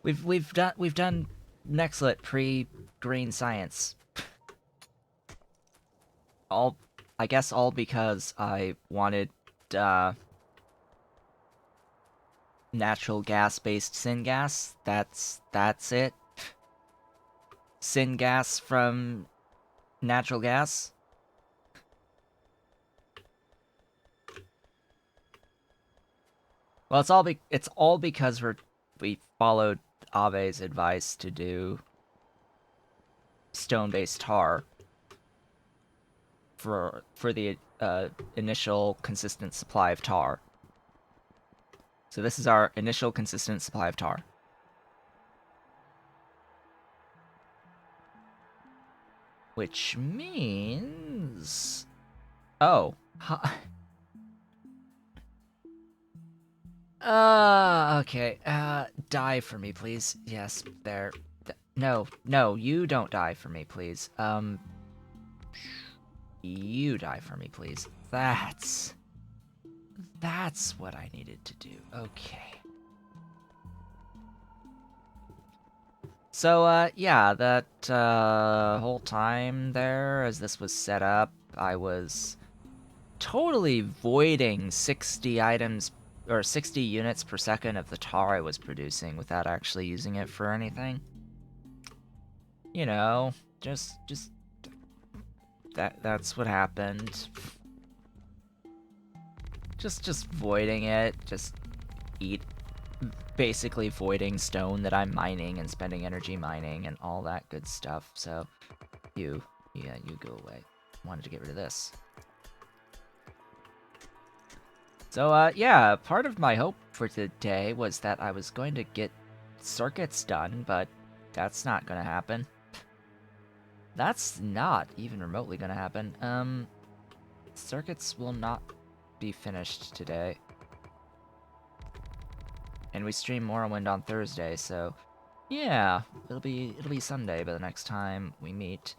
We've done Nextlit pre-green science. All I guess all because I wanted uh natural gas based syngas. That's it. Syngas from natural gas. Well, it's all because we followed Ave's advice to do stone-based tar for the initial consistent supply of tar. So this is our initial consistent supply of tar. Which means... Oh. Okay. Die for me, please. Yes, there. No, no, you don't die for me, please. You die for me, please. That's what I needed to do. Okay. So, yeah, that, whole time there, as this was set up, I was totally voiding 60 items, or 60 units per second of the tar I was producing without actually using it for anything. You know, just that's what happened. Just voiding it, just basically voiding stone that I'm mining and spending energy mining and all that good stuff. So, you go away. Wanted to get rid of this. So, yeah, part of my hope for today was that I was going to get circuits done, but that's not gonna happen. That's not even remotely gonna happen. Circuits will not be finished today. And we stream Morrowind on Thursday, so yeah, it'll be Sunday by the next time we meet.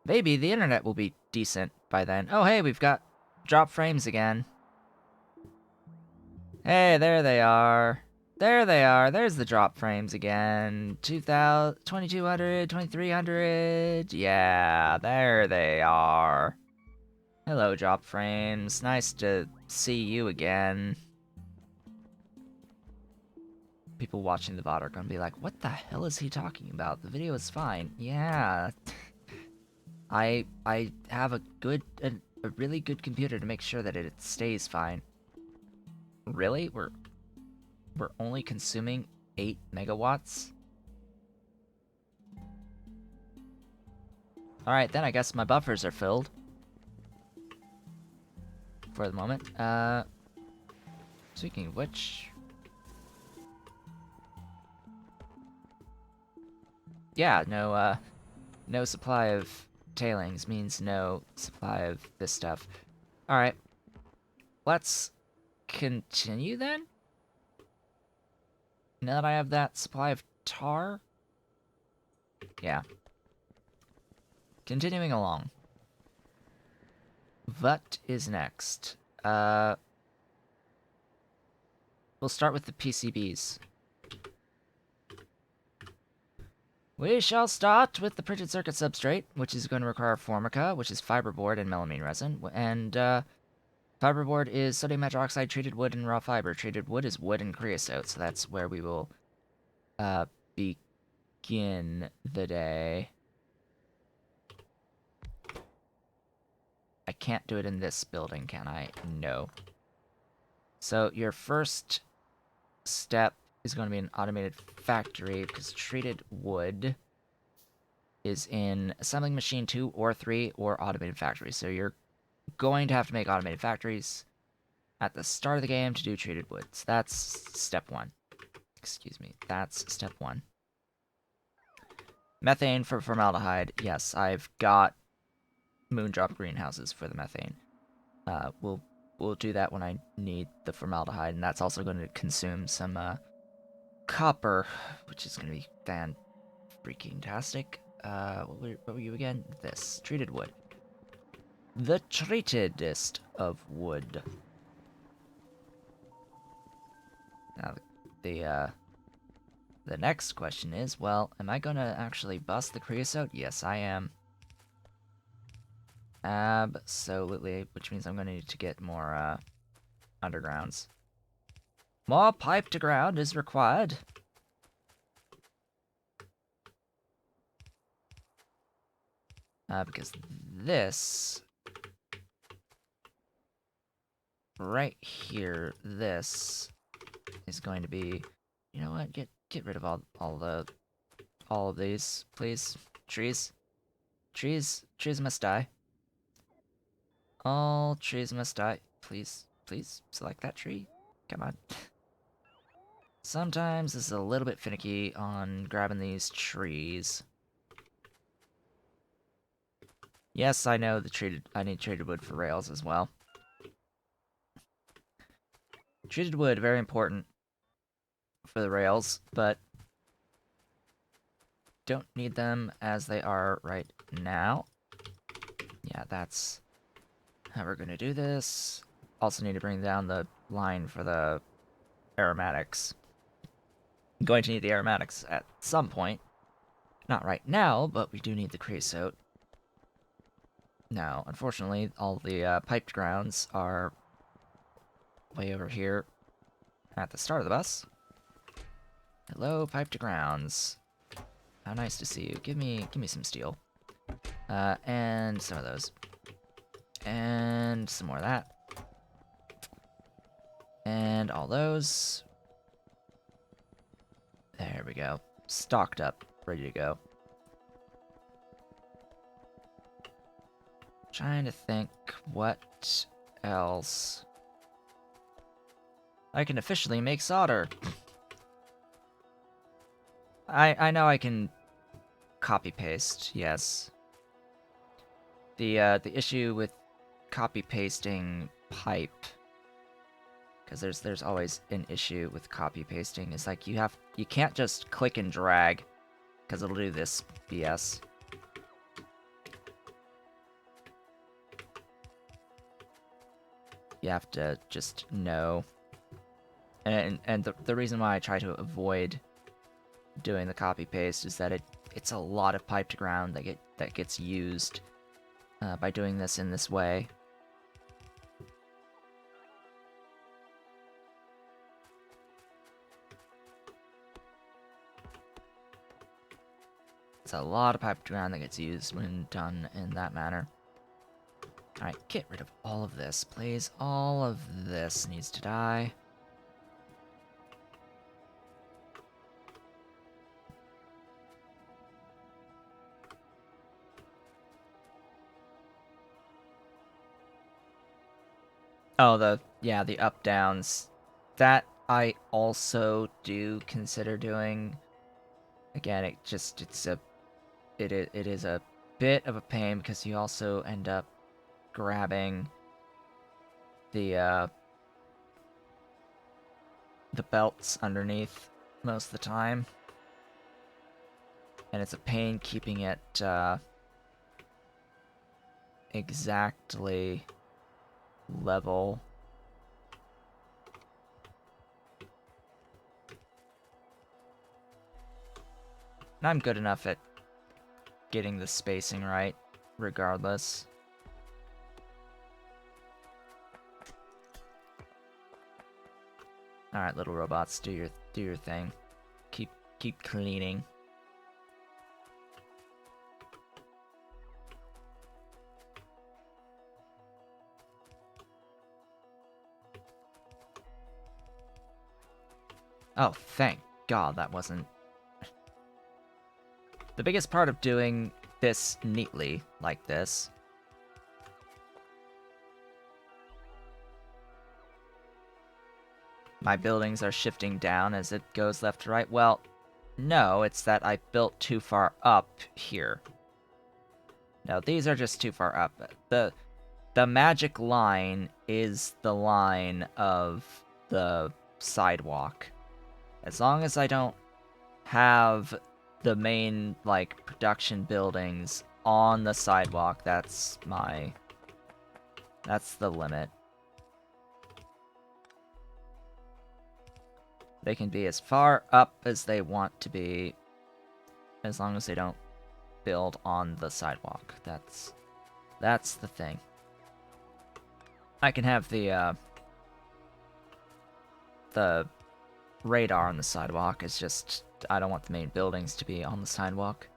Maybe the internet will be decent by then. Oh hey, we've got drop frames again. Hey, there they are. There they are. There's the drop frames again. 2000, 2200, 2300. Yeah, there they are. Hello, drop frames. Nice to see you again. People watching the VOD are gonna be like, what the hell is he talking about? The video is fine. Yeah. I have a really good computer to make sure that it stays fine. Really? We're only consuming 8 megawatts? Alright, then I guess my buffers are filled. For the moment. Speaking of which... Yeah, no supply of tailings means no supply of this stuff. Alright. Let's continue then? Now that I have that supply of tar? Yeah. Continuing along. What is next? We'll start with the PCBs. We shall start with the printed circuit substrate, which is going to require formica, which is fiberboard and melamine resin, and fiberboard is sodium hydroxide, treated wood, and raw fiber. Treated wood is wood and creosote, so that's where we will begin the day. I can't do it in this building, can I? No. So your first step is going to be an automated factory, because treated wood is in assembling machine 2 or 3 or automated factory. So you're going to have to make automated factories at the start of the game to do treated wood. So that's step 1. Excuse me. That's step 1. Methane for formaldehyde. Yes, I've got moondrop greenhouses for the methane. We'll do that when I need the formaldehyde, and that's also going to consume some copper, which is going to be fan-freaking-tastic. What were you again? This. Treated wood. The treatedest of wood. Now, the The next question is, well, am I gonna actually bust the creosote? Yes, I am. Absolutely, which means I'm gonna need to get more, undergrounds. More pipe to ground is required. Because this right here, this is going to be, you know what? Get rid of all of these, please. Trees, trees must die. All trees must die. Please, please select that tree. Come on. Sometimes this is a little bit finicky on grabbing these trees. Yes, I know I need treated wood for rails as well. Treated wood, very important for the rails, but don't need them as they are right now. Yeah, that's how we're gonna do this. Also need to bring down the line for the aromatics. I'm going to need the aromatics at some point. Not right now, but we do need the creosote. Now, unfortunately, all the piped grounds are way over here at the start of the bus. Hello, piped grounds. How nice to see you. Give me some steel. And some of those. And some more of that. And all those. There we go. Stocked up, ready to go. Trying to think what else. I can officially make solder. I know I can copy paste, yes. The issue with copy pasting pipe, because there's always an issue with copy pasting, is like you can't just click and drag, because it'll do this BS. You have to just know. And the reason why I try to avoid doing the copy paste is that it's a lot of pipe to ground that gets used by doing this in this way. It's a lot of pipe to ground that gets used when done in that manner. Alright, get rid of all of this, please. All of this needs to die. Oh, the up-downs. That I also do consider doing. Again, it is a bit of a pain because you also end up grabbing the belts underneath most of the time. And it's a pain keeping it exactly level. And I'm good enough at getting the spacing right, regardless. Alright, little robots, do your thing. Keep cleaning. Oh, thank God that wasn't... The biggest part of doing this neatly, like this... My buildings are shifting down as it goes left to right. Well, no, it's that I built too far up here. No, these are just too far up. The magic line is the line of the sidewalk. As long as I don't have the main, like, production buildings on the sidewalk, that's the limit. They can be as far up as they want to be, as long as they don't build on the sidewalk. That's the thing. I can have the radar on the sidewalk. It's just I don't want the main buildings to be on the sidewalk.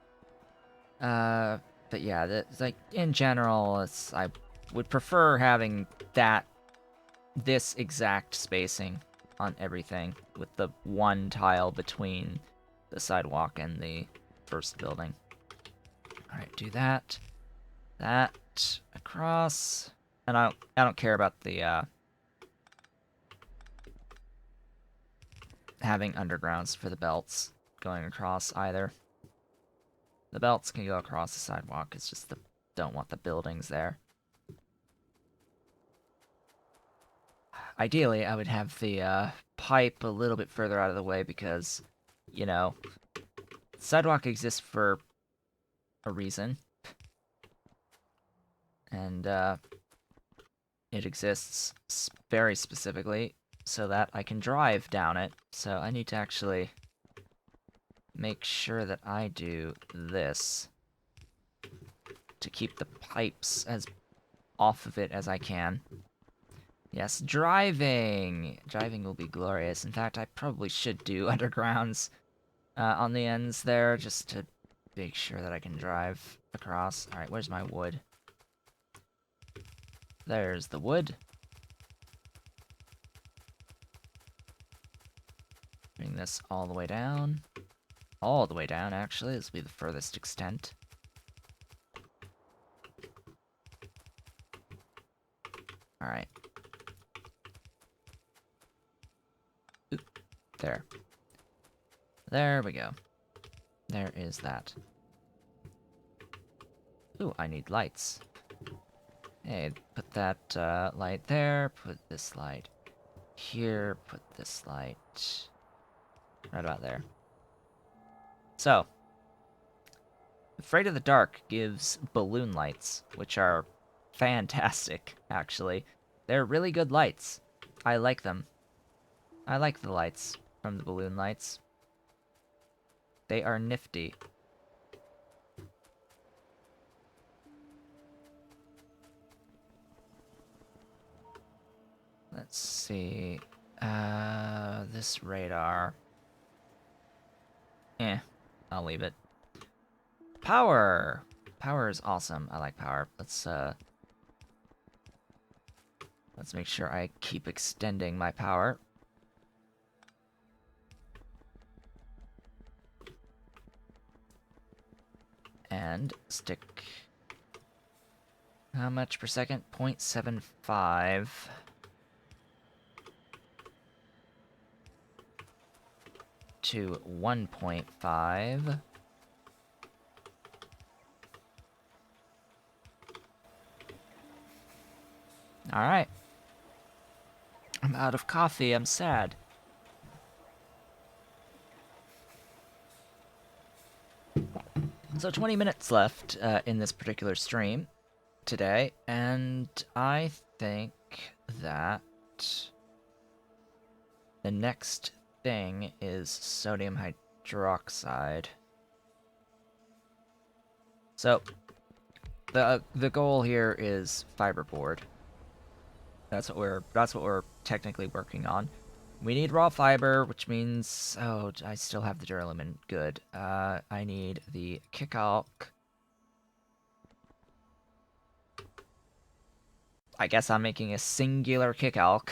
But yeah, like in general, I would prefer having this exact spacing on everything with the one tile between the sidewalk and the first building. All right, do that. That across, and I don't care about the having undergrounds for the belts going across either. The belts can go across the sidewalk. It's just don't want the buildings there. Ideally, I would have the pipe a little bit further out of the way because, you know, sidewalk exists for a reason. And it exists very specifically so that I can drive down it. So I need to actually make sure that I do this to keep the pipes as off of it as I can. Yes, driving! Driving will be glorious. In fact, I probably should do undergrounds on the ends there, just to make sure that I can drive across. Alright, where's my wood? There's the wood. Bring this all the way down. All the way down, actually. This will be the furthest extent. Alright. There. There we go. There is that. Ooh, I need lights. Hey, put that light there, put this light here, put this light right about there. So, Afraid of the Dark gives balloon lights, which are fantastic, actually. They're really good lights. I like them. I like the lights from the balloon lights. They are nifty. Let's see. This radar. I'll leave it. Power! Power is awesome. I like power. Let's make sure I keep extending my power. And stick... How much per second? 0.75. To 1.5. Alright. I'm out of coffee, I'm sad. So 20 minutes left in this particular stream today, and I think that the next thing is sodium hydroxide. So the goal here is fiberboard. That's what we're technically working on. We need raw fiber, which means I still have the duralumin. Good. I need the kickalk. I guess I'm making a singular kickalk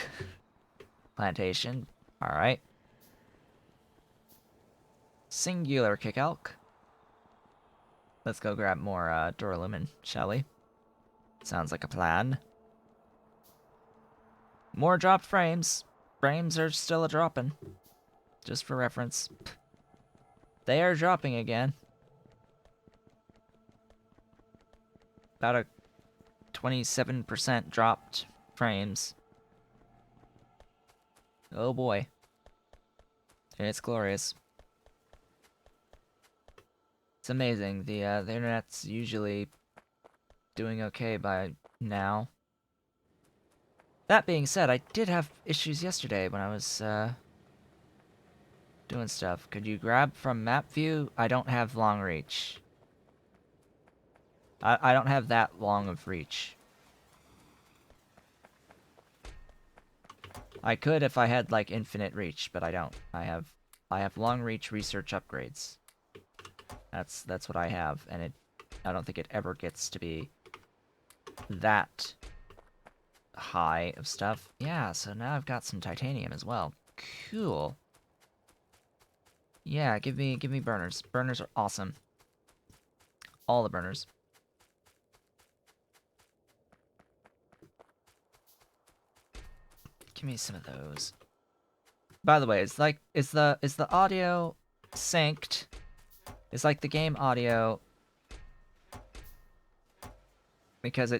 plantation. All right. Singular kickalk. Let's go grab more duralumin, shall we? Sounds like a plan. More dropped frames. Frames are still a-dropping. Just for reference. They are dropping again. About a 27% dropped frames. Oh boy. It's glorious. It's amazing. The internet's usually doing okay by now. That being said, I did have issues yesterday when I was Doing stuff. Could you grab from map view? I don't have long reach. I don't have that long of reach. I could if I had like infinite reach, but I don't. I have long reach research upgrades. That's what I have, and I don't think it ever gets to be that high of stuff. Yeah, so now I've got some titanium as well. Cool. Yeah, give me burners. Burners are awesome. All the burners. Give me some of those. By the way, it's like is the audio synced? It's like the game audio because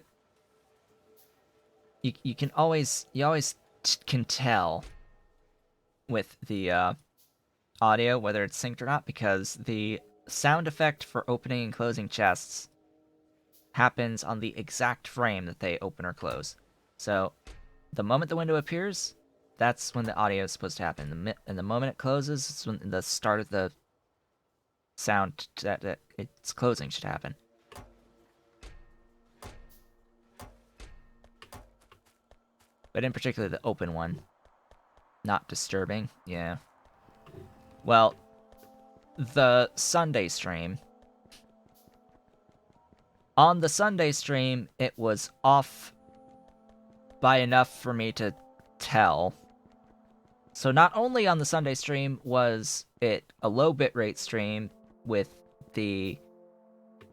you can always can tell with the audio whether it's synced or not because the sound effect for opening and closing chests happens on the exact frame that they open or close. So the moment the window appears, that's when the audio is supposed to happen. And the moment it closes, it's when the start of the sound that it's closing should happen. But in particular, the open one. Not disturbing, yeah. Well, the Sunday stream. On the Sunday stream, it was off by enough for me to tell. So not only on the Sunday stream was it a low bitrate stream with the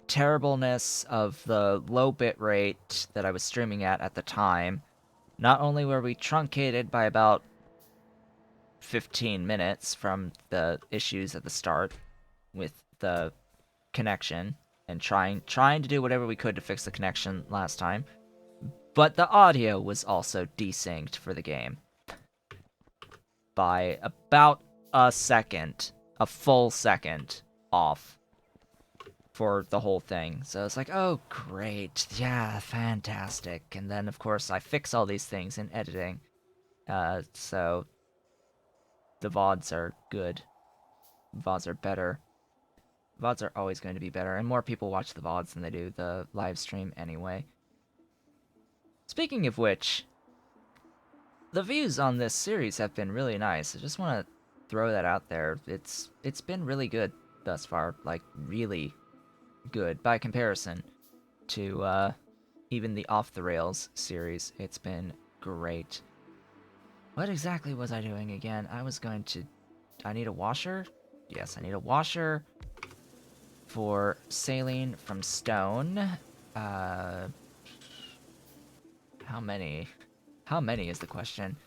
terribleness of the low bitrate that I was streaming at the time, not only were we truncated by about 15 minutes from the issues at the start with the connection and trying to do whatever we could to fix the connection last time, but the audio was also desynced for the game by about a full second off for the whole thing. So it's like, oh great, yeah, fantastic. And then of course I fix all these things in editing, so the VODs are good. VODs are better. VODs are always going to be better, and more people watch the VODs than they do the live stream anyway. Speaking of which, the views on this series have been really nice. I just want to throw that out there. It's been really good thus far, like really good by comparison to even the Off the Rails series. It's been great. What exactly was I doing again? I need a washer? Yes, I need a washer for saline from stone. How many? How many is the question?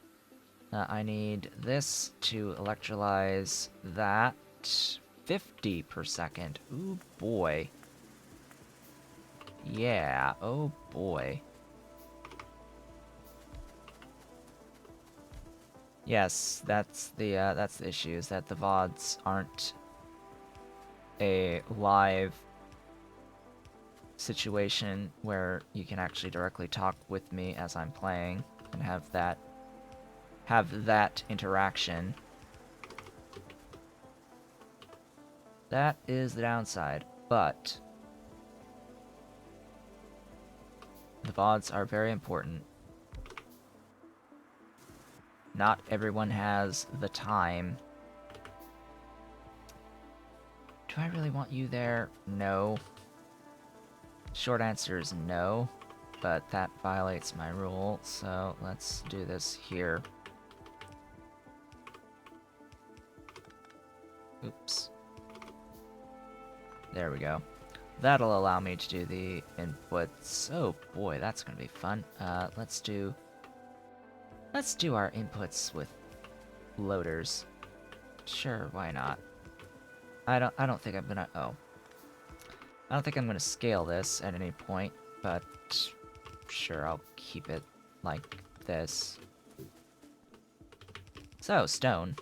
I need this to electrolyze that. 50 per second. Ooh, boy. Yeah, oh boy. Yes, that's the issue, is that the VODs aren't a live situation where you can actually directly talk with me as I'm playing and have that interaction. That is the downside, but the VODs are very important. Not everyone has the time. Do I really want you there? No. Short answer is no, but that violates my rule, so let's do this here. Oops. There we go. That'll allow me to do the inputs. Oh boy, that's gonna be fun. Let's do our inputs with loaders. Sure, why not? I don't think I'm gonna I don't think I'm gonna scale this at any point, but sure, I'll keep it like this. So, stone.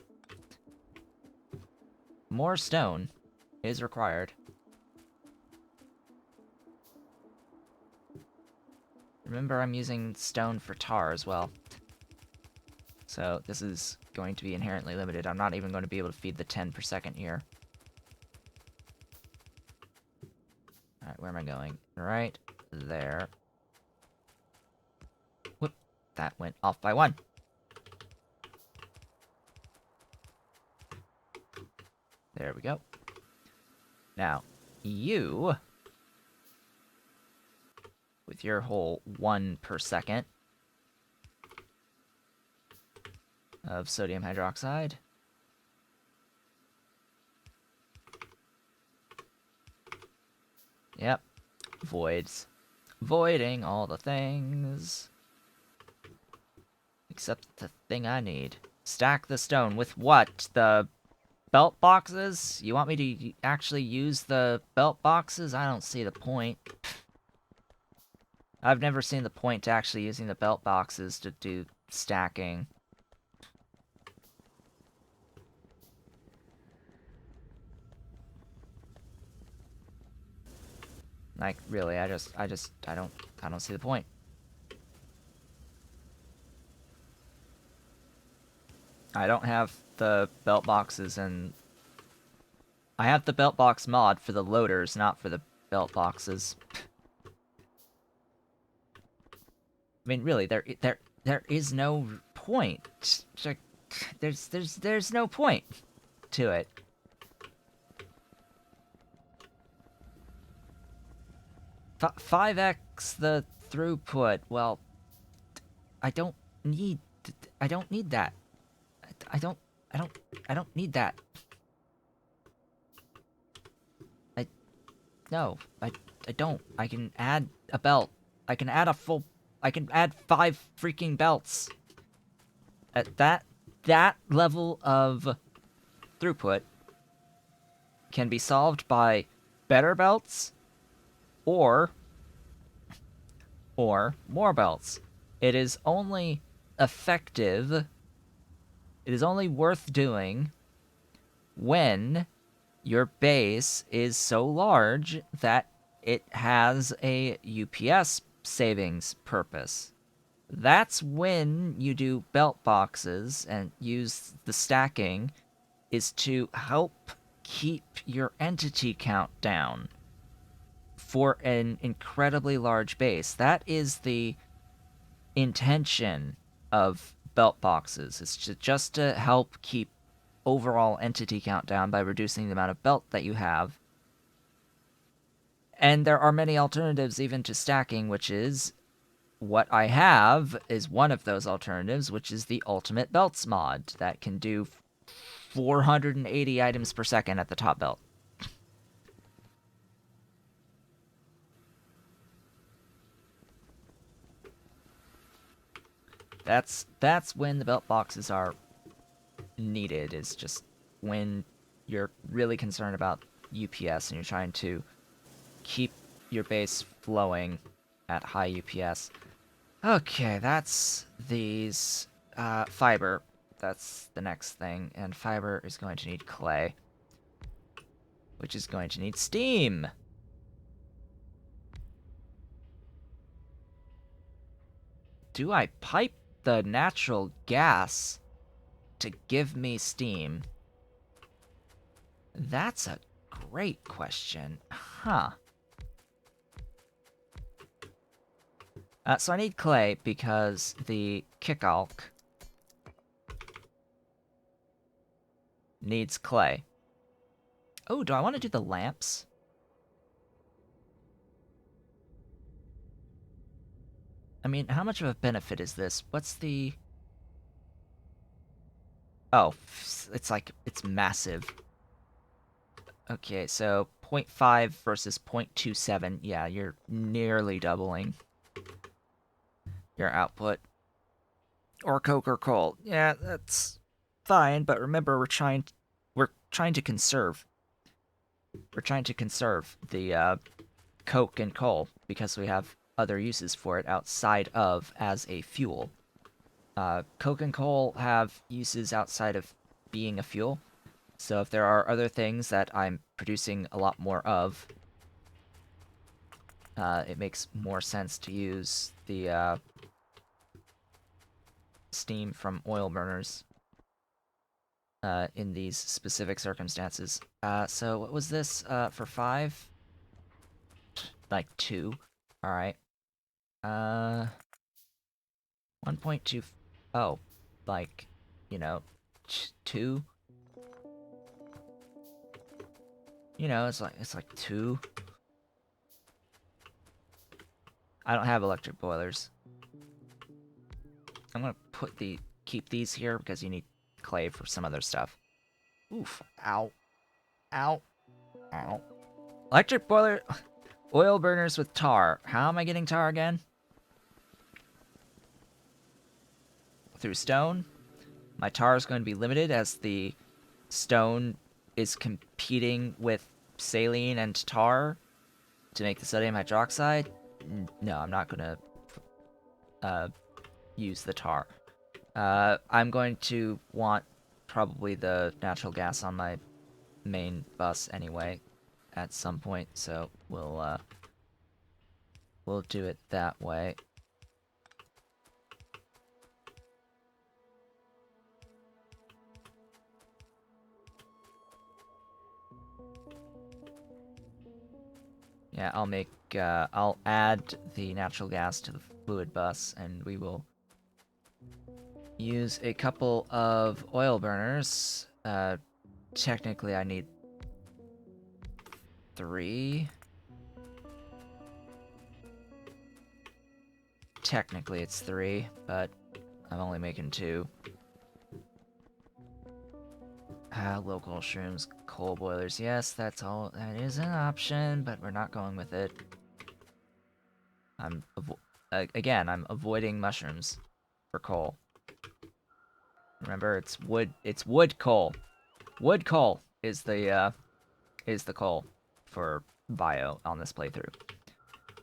More stone is required. Remember, I'm using stone for tar as well. So this is going to be inherently limited. I'm not even going to be able to feed the 10 per second here. Alright, where am I going? Right there. Whoop. That went off by 1. There we go. Now, you, with your whole 1 per second of sodium hydroxide, yep, voids. Voiding all the things. Except the thing I need. Stack the stone with what? The belt boxes? You want me to actually use the belt boxes? I don't see the point. I've never seen the point to actually using the belt boxes to do stacking. Like, really, I don't see the point. I don't have the belt boxes, and I have the belt box mod for the loaders, not for the belt boxes. I mean, really, there is no point. There's no point to it. F 5x the throughput. Well, I don't need that. I don't need that. No, I don't. I can add a belt. I can add 5 freaking belts. At that level of throughput can be solved by better belts or more belts. It is only effective, it is only worth doing when your base is so large that it has a UPS savings purpose. That's when you do belt boxes and use the stacking, is to help keep your entity count down for an incredibly large base. That is the intention of belt boxes. It's just to help keep overall entity count down by reducing the amount of belt that you have. And there are many alternatives even to stacking, which is what I have is one of those alternatives, which is the Ultimate Belts mod that can do 480 items per second at the top belt. That's when the belt boxes are needed, is just when you're really concerned about UPS and you're trying to keep your base flowing at high UPS. Okay, that's these. Fiber. That's the next thing. And fiber is going to need clay, which is going to need steam. Do I pipe the natural gas to give me steam? That's a great question. Huh. So I need clay because the kickalk needs clay. Oh, do I want to do the lamps? I mean, how much of a benefit is this? What's the... Oh, it's massive. Okay, so 0.5 versus 0.27. Yeah, you're nearly doubling your output. Or coke or coal. Yeah, that's fine, but remember we're trying to conserve. We're trying to conserve the coke and coal because we have other uses for it outside of as a fuel. Coke and coal have uses outside of being a fuel. So if there are other things that I'm producing a lot more of, it makes more sense to use the steam from oil burners in these specific circumstances. So what was this for 5? Like 2. All right. 1.2. Oh, like, you know, 2. You know, it's like 2. I don't have electric boilers. I'm gonna keep these here because you need clay for some other stuff. Oof. Ow. Ow. Ow. Electric boiler. Oil burners with tar. How am I getting tar again? Through stone. My tar is going to be limited as the stone is competing with saline and tar to make the sodium hydroxide. No, I'm not going to use the tar. I'm going to want probably the natural gas on my main bus anyway at some point, so we'll do it that way. Yeah, I'll add the natural gas to the fluid bus, and we will use a couple of oil burners. Technically I need 3. Technically it's 3, but I'm only making 2. Local shrooms, coal boilers. Yes, that's all. That is an option, but we're not going with it. Again, I'm avoiding mushrooms for coal. Remember, it's wood. It's wood coal. Wood coal is the coal for bio on this playthrough.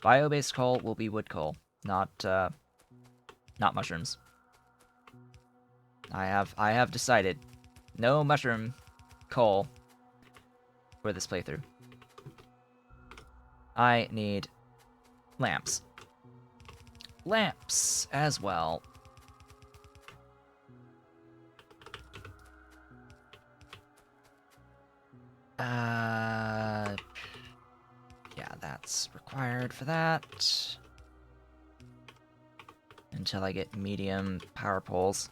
Bio-based coal will be wood coal, not mushrooms. I have decided no mushroom coal for this playthrough. I need lamps. Lamps as well. Yeah, that's required for that. Until I get medium power poles.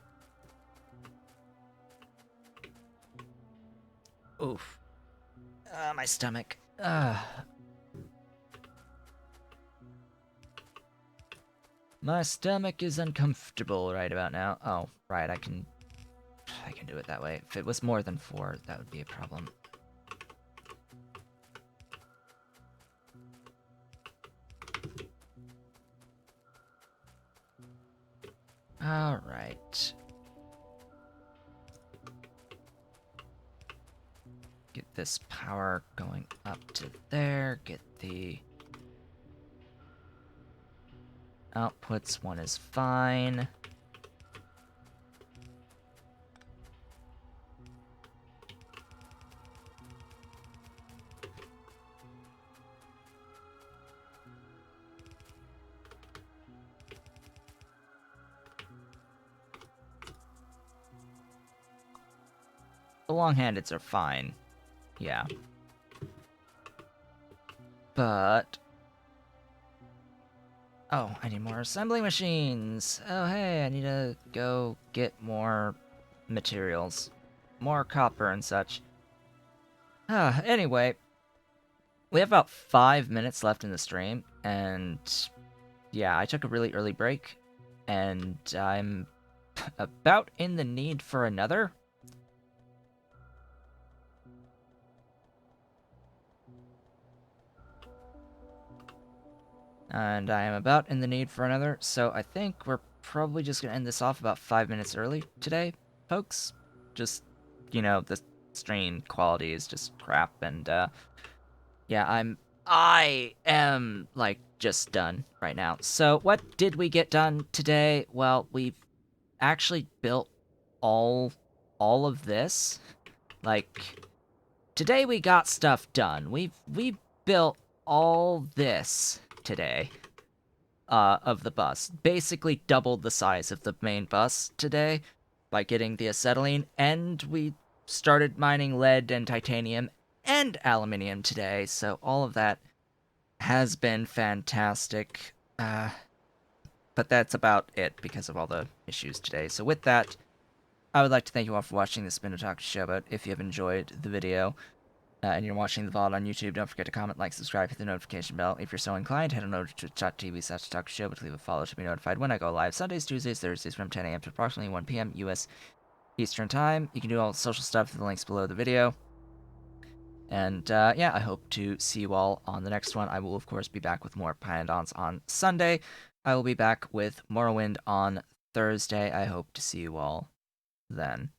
Oof. My stomach. My stomach is uncomfortable right about now. Oh, right, I can do it that way. If it was more than 4, that would be a problem. Alright. Get this power going up to there. Get the outputs. 1 is fine. The long-handeds are fine. Yeah. But... oh, I need more assembly machines! Oh, hey, I need to go get more materials. More copper and such. Anyway. We have about 5 minutes left in the stream, and... yeah, I took a really early break, and I'm about in the need for another. And I am about in the need for another, so I think we're probably just gonna end this off about 5 minutes early today, folks. Just, you know, the stream quality is just crap, and, yeah, I am, like, just done right now. So, what did we get done today? Well, we've actually built all of this. Like, today we got stuff done. We built all this today. of the bus. Basically doubled the size of the main bus today by getting the acetylene, and we started mining lead and titanium and aluminium today. So all of that has been fantastic. But that's about it because of all the issues today. So with that, I would like to thank you all for watching this been Otaku Showboat. If you have enjoyed the video, and you're watching the VOD on YouTube, don't forget to comment, like, subscribe, hit the notification bell. If you're so inclined, head on over to twitch.tv/Otaku to leave a follow to be notified when I go live Sundays, Tuesdays, Thursdays from 10 a.m. to approximately 1 p.m. U.S. Eastern Time. You can do all the social stuff through the links below the video. And yeah, I hope to see you all on the next one. I will, of course, be back with more Pyanodons on Sunday. I will be back with Morrowind on Thursday. I hope to see you all then.